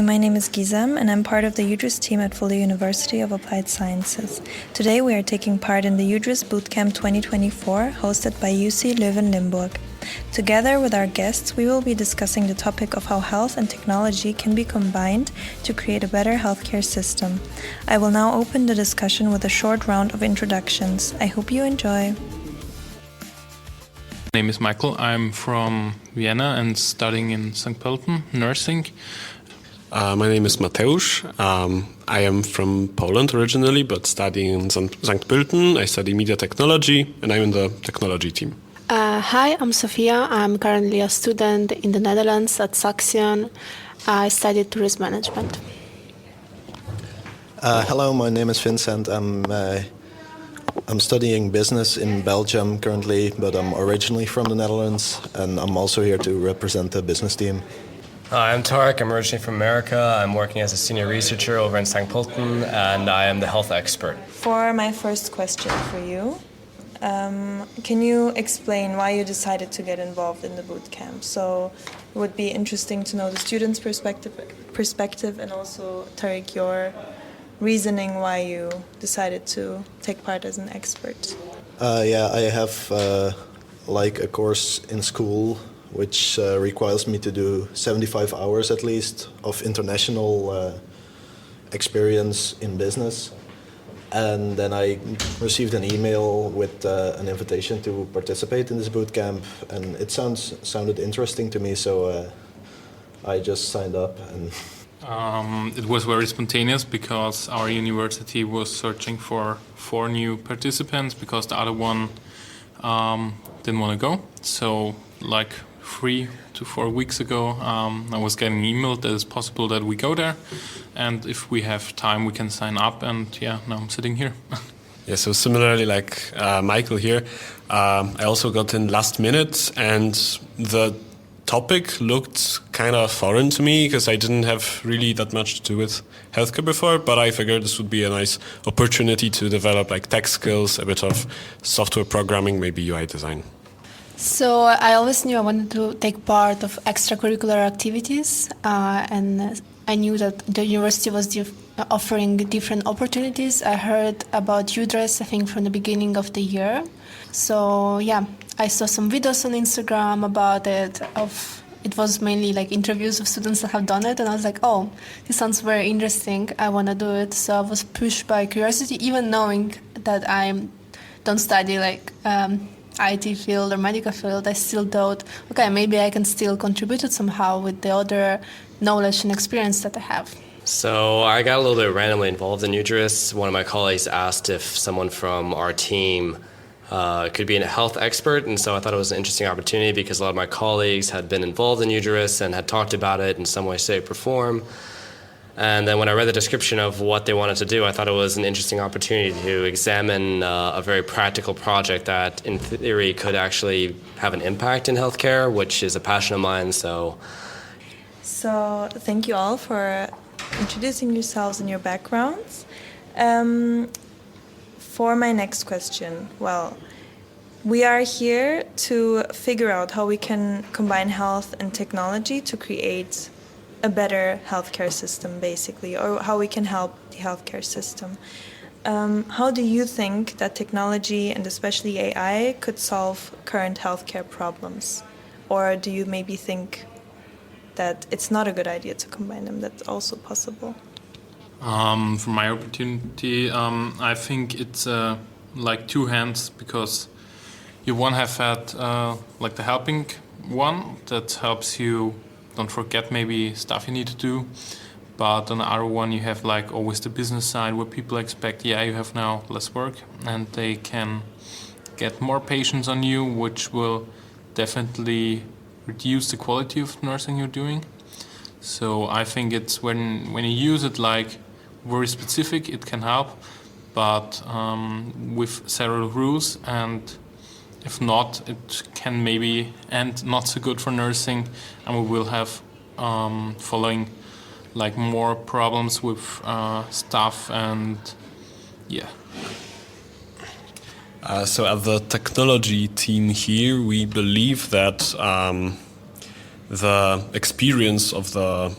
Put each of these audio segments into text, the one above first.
Hi, my name is Gizem and I'm part of the E3 team at Fuller University of Applied Sciences. Today we are taking part in the E3 Bootcamp 2024 hosted by UC Leuven-Limburg. Together with our guests, we will be discussing the topic of how health and technology can be combined to create a better healthcare system. I will now open the discussion with a short round of introductions. I hope you enjoy. My name is Michael. I'm from Vienna and studying in St. Pölten, nursing. My name is Mateusz. I am from Poland originally, but studying in St. Pölten. I study media technology and I'm in the technology team. Hi, I'm Sofia. I'm currently a student in the Netherlands at Saxion. I study tourism management. Hello, my name is Vincent. I'm studying business in Belgium currently, but I'm originally from the Netherlands, and I'm also here to represent the business team. Hi, I'm Tarek. I'm originally from America. I'm working as a senior researcher over in St. Pölten, and I am the health expert. For my first question for you, can you explain why you decided to get involved in the bootcamp? So it would be interesting to know the students' perspective and also, Tarek, your reasoning why you decided to take part as an expert. I have a course in school which requires me to do 75 hours at least of international experience in business. And then I received an email with an invitation to participate in this bootcamp, and it sounded interesting to me, so I just signed up. And It was very spontaneous because our university was searching for 4 new participants because the other one didn't want to go. So 3 to 4 weeks ago, I was getting an email that it's possible that we go there, and if we have time, we can sign up. And now I'm sitting here. Yeah, so similarly like Michael here, I also got in last minute, and the topic looked kind of foreign to me because I didn't have really that much to do with healthcare before, but I figured this would be a nice opportunity to develop tech skills, a bit of software programming, maybe UI design. So I always knew I wanted to take part of extracurricular activities, and I knew that the university was offering different opportunities. I heard about E3UDRES, I think, from the beginning of the year. So I saw some videos on Instagram about it. It was mainly interviews of students that have done it, and I was like, oh, this sounds very interesting. I want to do it. So I was pushed by curiosity, even knowing that I don't study IT field or medical field. I still thought, okay, maybe I can still contribute it somehow with the other knowledge and experience that I have. So I got a little bit randomly involved in E3. One of my colleagues asked if someone from our team could be a health expert, and so I thought it was an interesting opportunity because a lot of my colleagues had been involved in E3 and had talked about it in some way, shape, or form. And then when I read the description of what they wanted to do, I thought it was an interesting opportunity to examine a very practical project that, in theory, could actually have an impact in healthcare, which is a passion of mine. So thank you all for introducing yourselves and your backgrounds. For my next question, we are here to figure out how we can combine health and technology to create a better healthcare system, basically, or how we can help the healthcare system. How do you think that technology, and especially AI, could solve current healthcare problems? Or do you maybe think that it's not a good idea to combine them, that's also possible? From my opportunity, I think it's like two hands, because you have had the helping one that helps you don't forget maybe stuff you need to do, but on the other one you have always the business side where people expect you have now less work and they can get more patients on you, which will definitely reduce the quality of nursing you're doing. So I think it's when you use it very specific, it can help, but with several rules, and if not, it can maybe end not so good for nursing, and we will have following more problems with staff and So at the technology team here, we believe that the experience of the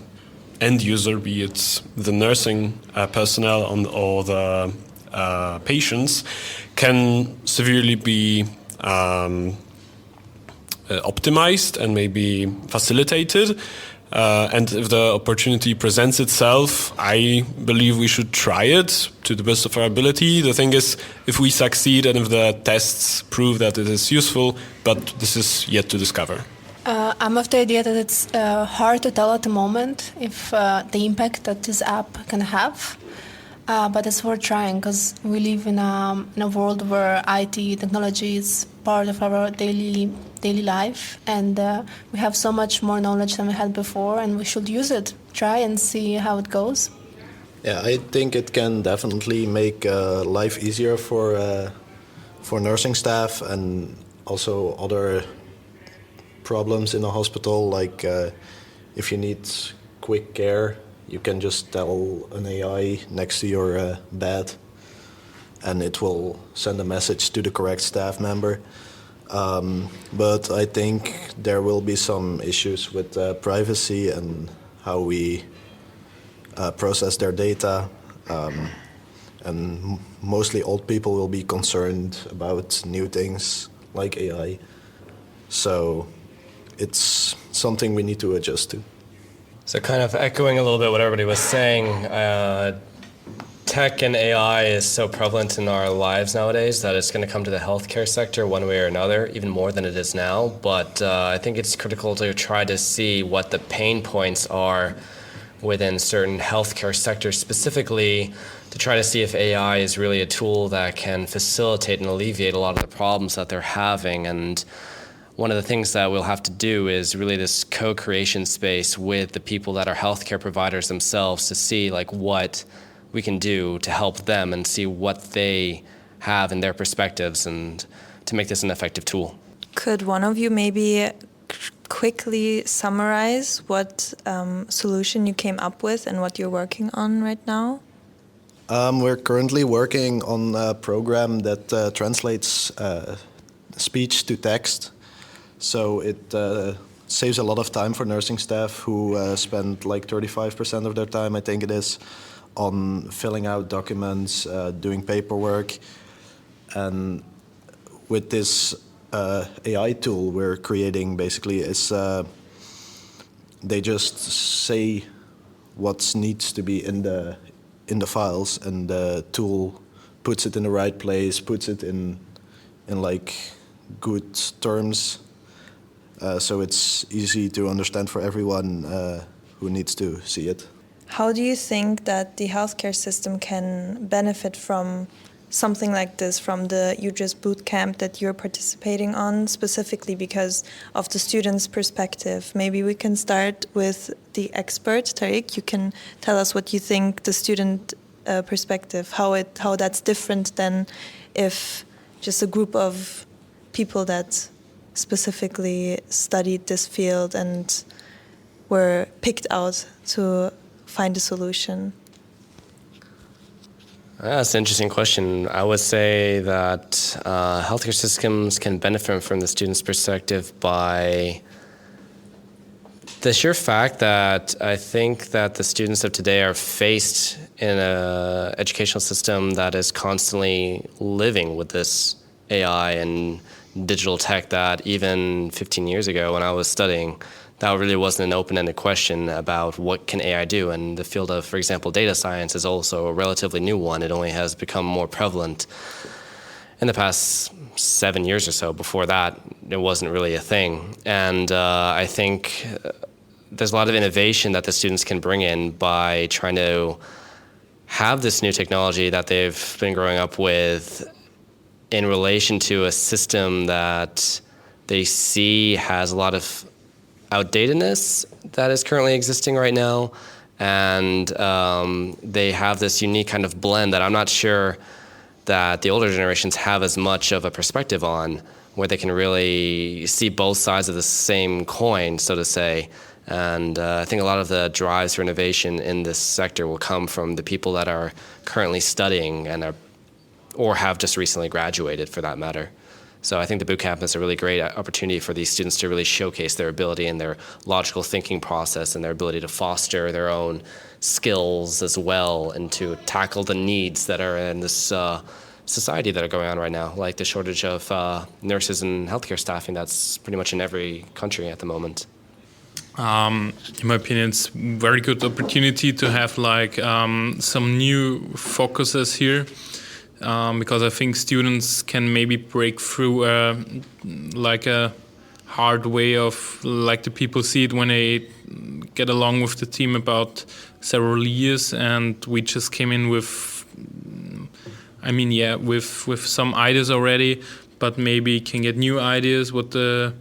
end user, be it the nursing personnel or the patients, can severely be optimized and maybe facilitated. And if the opportunity presents itself, I believe we should try it to the best of our ability. The thing is, if we succeed and if the tests prove that it is useful, but this is yet to discover. I'm of the idea that it's hard to tell at the moment if the impact that this app can have. But it's worth trying because we live in a world where IT technology is part of our daily life, and we have so much more knowledge than we had before, and we should use it. Try and see how it goes. Yeah, I think it can definitely make life easier for nursing staff and also other problems in a hospital, like if you need quick care, you can just tell an AI next to your bed and it will send a message to the correct staff member. But I think there will be some issues with privacy and how we process their data. And mostly old people will be concerned about new things like AI. So it's something we need to adjust to. So kind of echoing a little bit what everybody was saying, tech and AI is so prevalent in our lives nowadays that it's going to come to the healthcare sector one way or another, even more than it is now. But I think it's critical to try to see what the pain points are within certain healthcare sectors specifically, to try to see if AI is really a tool that can facilitate and alleviate a lot of the problems that they're having. And one of the things that we'll have to do is really this co-creation space with the people that are healthcare providers themselves to see like what we can do to help them and see what they have in their perspectives and to make this an effective tool. Could one of you maybe quickly summarize what solution you came up with and what you're working on right now? We're currently working on a program that translates speech to text. So it saves a lot of time for nursing staff who spend like 35% of their time, I think it is, on filling out documents, doing paperwork. And with this AI tool we're creating, basically, is they just say what needs to be in the files, and the tool puts it in the right place, puts it in like good terms. So it's easy to understand for everyone who needs to see it. How do you think that the healthcare system can benefit from something like this, from the E³UDRES Bootcamp that you're participating on, specifically because of the student's perspective? Maybe we can start with the expert, Tariq. You can tell us what you think the student perspective, how that's different than if just a group of people that specifically studied this field and were picked out to find a solution. That's an interesting question. I would say that healthcare systems can benefit from the student's perspective by the sheer fact that I think that the students of today are faced in an educational system that is constantly living with this AI and digital tech that even 15 years ago when I was studying, that really wasn't an open-ended question about what can AI do. And the field of, for example, data science is also a relatively new one. It only has become more prevalent in the past 7 years or so. Before that, it wasn't really a thing. And I think there's a lot of innovation that the students can bring in by trying to have this new technology that they've been growing up with in relation to a system that they see has a lot of outdatedness that is currently existing right now. And they have this unique kind of blend that I'm not sure that the older generations have as much of a perspective on, where they can really see both sides of the same coin, so to say. And I think a lot of the drives for innovation in this sector will come from the people that are currently studying and are, or have just recently graduated, for that matter. So I think the bootcamp is a really great opportunity for these students to really showcase their ability and their logical thinking process and their ability to foster their own skills as well and to tackle the needs that are in this society that are going on right now, like the shortage of nurses and healthcare staffing that's pretty much in every country at the moment. In my opinion, it's a very good opportunity to have like some new focuses here, because I think students can maybe break through like a hard way of like the people see it when they get along with the team about several years, and we just came in with, I mean, yeah, with some ideas already, but maybe can get new ideas what the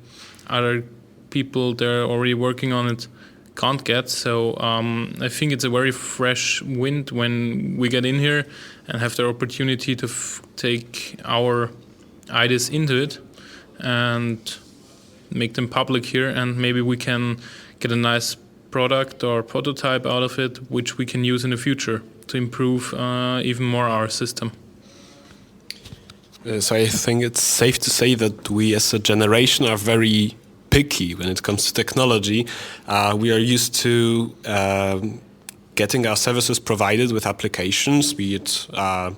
other people that are already working on it can't get. So I think it's a very fresh wind when we get in here and have the opportunity to take our ideas into it and make them public here, and maybe we can get a nice product or prototype out of it which we can use in the future to improve even more our system. So I think it's safe to say that we as a generation are very picky when it comes to technology. We are used to getting our services provided with applications, be it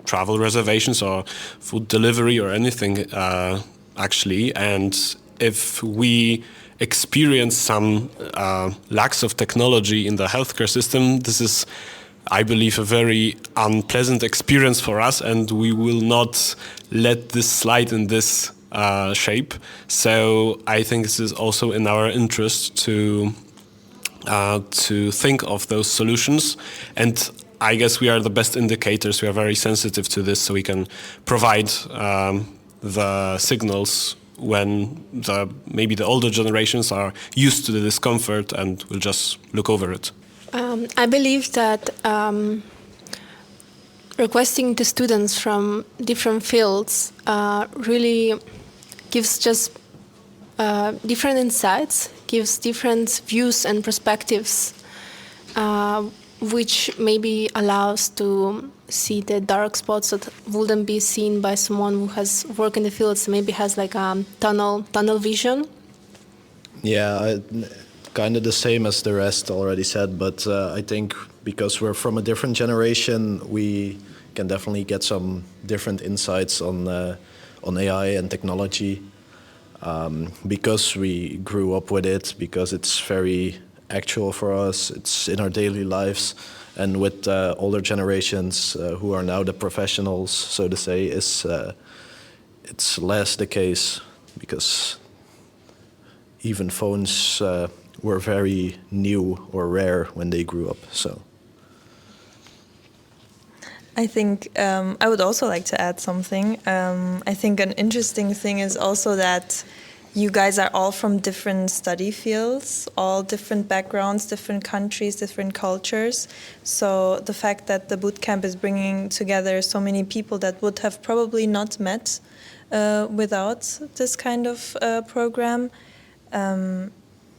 travel reservations or food delivery or anything actually. And if we experience some lacks of technology in the healthcare system, this is, I believe, a very unpleasant experience for us, and we will not let this slide in this shape. So I think this is also in our interest to think of those solutions, and I guess we are the best indicators. We are very sensitive to this, so we can provide the signals when maybe the older generations are used to the discomfort and will just look over it. I believe that requesting to students from different fields really gives just different insights, gives different views and perspectives, which maybe allows to see the dark spots that wouldn't be seen by someone who has worked in the fields, maybe has like a tunnel vision. Yeah, kind of the same as the rest already said, but I think because we're from a different generation, we can definitely get some different insights on AI and technology, because we grew up with it, because it's very actual for us, it's in our daily lives, and with older generations who are now the professionals, so to say, it's less the case, because even phones were very new or rare when they grew up. So I think I would also like to add something. I think an interesting thing is also that you guys are all from different study fields, all different backgrounds, different countries, different cultures. So the fact that the bootcamp is bringing together so many people that would have probably not met without this kind of program,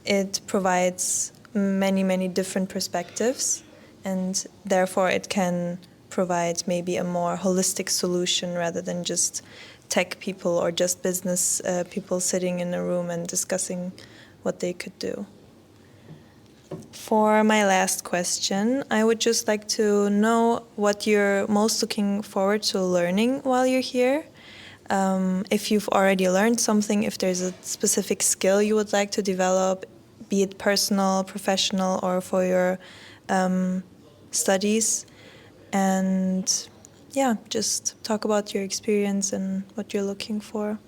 it provides many, many different perspectives, and therefore it can provide maybe a more holistic solution rather than just tech people or just business people sitting in a room and discussing what they could do. For my last question, I would just like to know what you're most looking forward to learning while you're here. If you've already learned something, if there's a specific skill you would like to develop, be it personal, professional, or for your studies. And yeah, just talk about your experience and what you're looking for.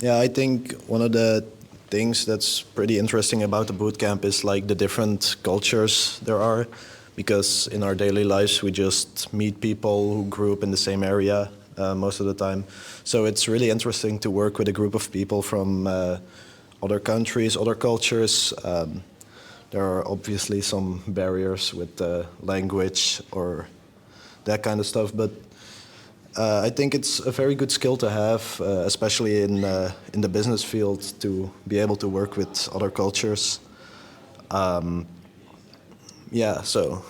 yeah, I think one of the things that's pretty interesting about the bootcamp is like the different cultures there are, because in our daily lives we just meet people who grew up in the same area most of the time. So it's really interesting to work with a group of people from other countries, other cultures. There are obviously some barriers with the language or that kind of stuff, but I think it's a very good skill to have, especially in the business field, to be able to work with other cultures. Yeah, so.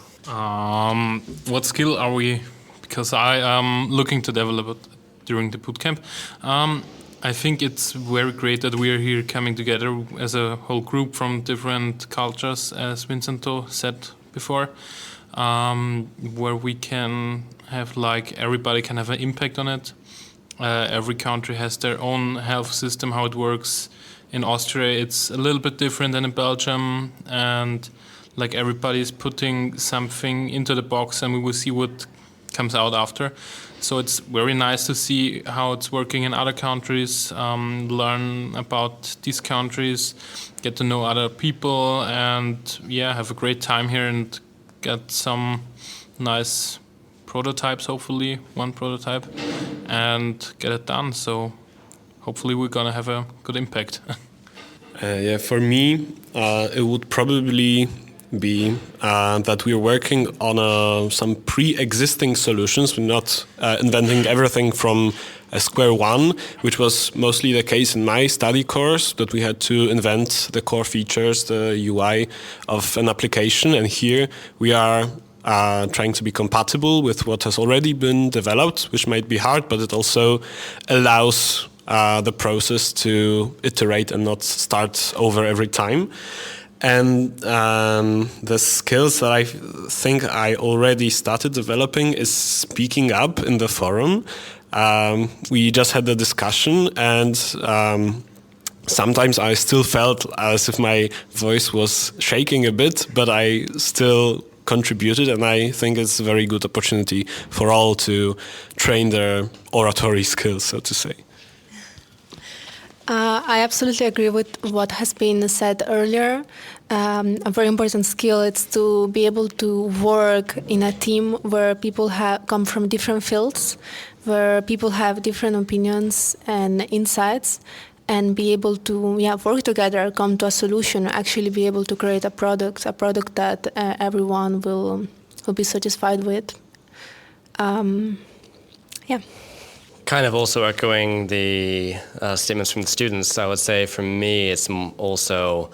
What skill are we? Because I am looking to develop it during the bootcamp. I think it's very great that we are here coming together as a whole group from different cultures, as Vincento said before, where we can have everybody can have an impact on it. Every country has their own health system, how it works. In Austria, it's a little bit different than in Belgium, and everybody is putting something into the box, and we will see what comes out after. So it's very nice to see how it's working in other countries, learn about these countries, get to know other people, and have a great time here and get some nice prototypes, hopefully one prototype, and get it done. So hopefully we're gonna have a good impact. For me, it would probably be that we're working on some pre-existing solutions. We're not inventing everything from square one, which was mostly the case in my study course, that we had to invent the core features, the UI of an application. And here we are trying to be compatible with what has already been developed, which might be hard, but it also allows the process to iterate and not start over every time. And the skills that I think I already started developing is speaking up in the forum. We just had the discussion, and sometimes I still felt as if my voice was shaking a bit, but I still contributed, and I think it's a very good opportunity for all to train their oratory skills, so to say. I absolutely agree with what has been said earlier. A very important skill is to be able to work in a team where people come from different fields, where people have different opinions and insights, and be able to work together, come to a solution, actually be able to create a product that everyone will be satisfied with. Kind of also echoing the statements from the students, I would say for me it's also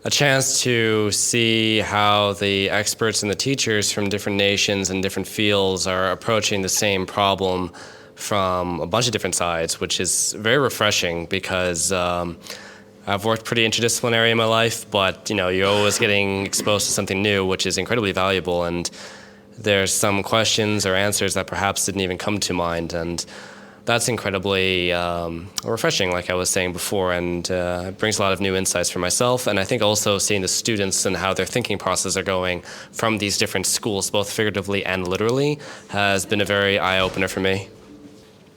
a chance to see how the experts and the teachers from different nations and different fields are approaching the same problem from a bunch of different sides, which is very refreshing because I've worked pretty interdisciplinary in my life, but you're always getting exposed to something new, which is incredibly valuable, and there's some questions or answers that perhaps didn't even come to mind, and that's incredibly refreshing, like I was saying before, and it brings a lot of new insights for myself. And I think also seeing the students and how their thinking processes are going from these different schools, both figuratively and literally, has been a very eye-opener for me.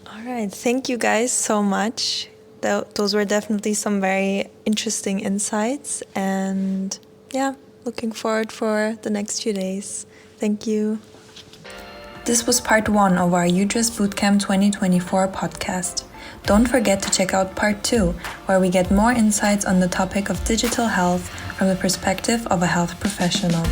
All right, thank you guys so much. Those were definitely some very interesting insights, and looking forward for the next few days. Thank you. This was part 1 of our E³UDRES² Bootcamp 2024 podcast. Don't forget to check out part 2, where we get more insights on the topic of digital health from the perspective of a health professional.